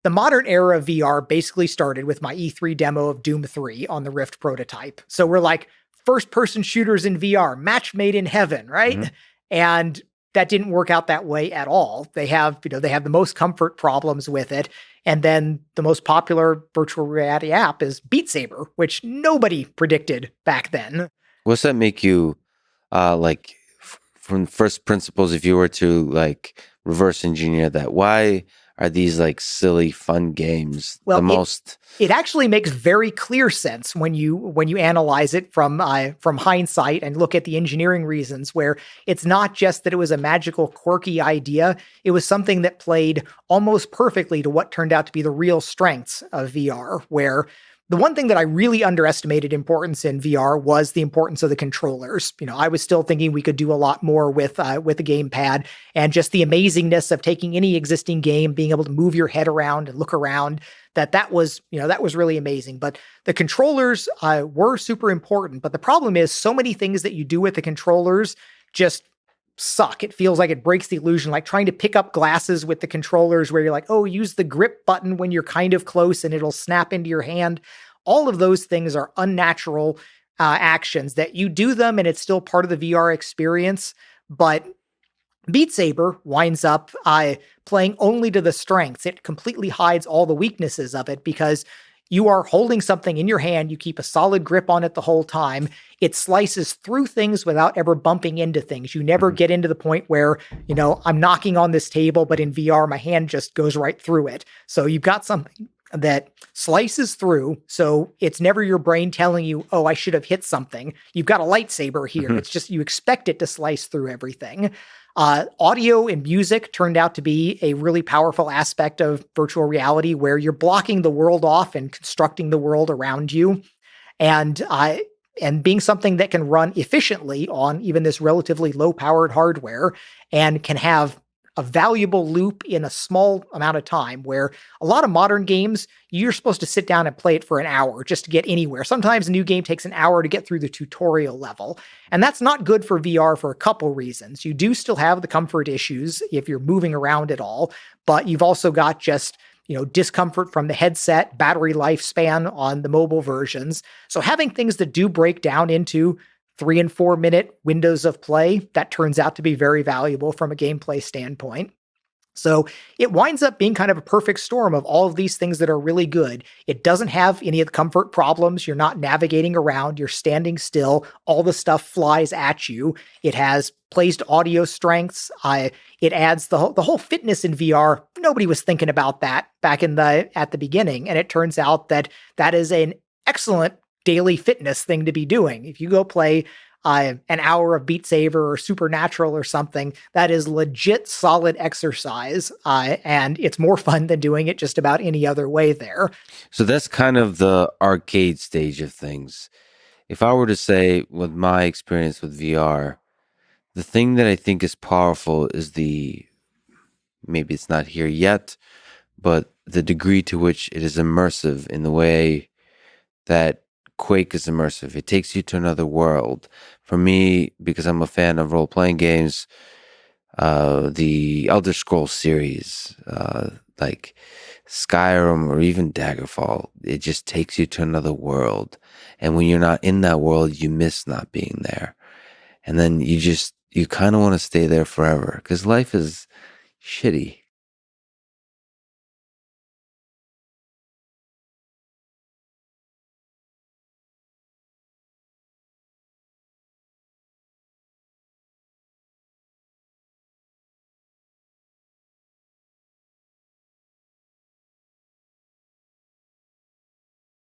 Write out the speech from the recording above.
the modern era of VR basically started with my E3 demo of Doom 3 on the Rift prototype. So we're like, first-person shooters in VR, match made in heaven, right? Mhm. And that didn't work out that way at all. They have the most comfort problems with it. And then the most popular virtual reality app is Beat Saber, which nobody predicted back then. What's that make you, from first principles, if you were to like reverse engineer that, why are these like silly fun games Well, the most? It actually makes very clear sense when you analyze it from hindsight and look at the engineering reasons, where it's not just that it was a magical, quirky idea. It was something that played almost perfectly to what turned out to be the real strengths of VR, where the one thing that I really underestimated importance in VR was the importance of the controllers. I was still thinking we could do a lot more with a gamepad, and just the amazingness of taking any existing game, being able to move your head around and look around. That was really amazing. But the controllers were super important. But the problem is, so many things that you do with the controllers just suck. It feels like it breaks the illusion, like trying to pick up glasses with the controllers where you're like, oh, use the grip button when you're kind of close and it'll snap into your hand. All of those things are unnatural actions that you do them and it's still part of the VR experience. But Beat Saber winds up playing only to the strengths. It completely hides all the weaknesses of it because you are holding something in your hand. You keep a solid grip on it the whole time. It slices through things without ever bumping into things. You never get into the point where, I'm knocking on this table, but in VR, my hand just goes right through it. So you've got something that slices through. So it's never your brain telling you, oh, I should have hit something. You've got a lightsaber here. It's just, you expect it to slice through everything. Audio and music turned out to be a really powerful aspect of virtual reality, where you're blocking the world off and constructing the world around you. And being something that can run efficiently on even this relatively low-powered hardware and can have a valuable loop in a small amount of time, where a lot of modern games, you're supposed to sit down and play it for an hour just to get anywhere. Sometimes a new game takes an hour to get through the tutorial level. And that's not good for VR for a couple reasons. You do still have the comfort issues if you're moving around at all, but you've also got just discomfort from the headset, battery lifespan on the mobile versions. So having things that do break down into 3 and 4 minute windows of play, that turns out to be very valuable from a gameplay standpoint. So it winds up being kind of a perfect storm of all of these things that are really good. It doesn't have any of the comfort problems. You're not navigating around. You're standing still. All the stuff flies at you. It has placed audio strengths. It adds the whole fitness in VR. Nobody was thinking about that back at the beginning. And it turns out that is an excellent daily fitness thing to be doing. If you go play an hour of Beat Saber or Supernatural or something, that is legit solid exercise. And it's more fun than doing it just about any other way there. So that's kind of the arcade stage of things. If I were to say, with my experience with VR, the thing that I think is powerful is maybe it's not here yet, but the degree to which it is immersive in the way that Quake is immersive. It takes you to another world. For me, because I'm a fan of role-playing games, the Elder Scrolls series, like Skyrim or even Daggerfall, it just takes you to another world. And when you're not in that world, you miss not being there. And then you kind of want to stay there forever because life is shitty.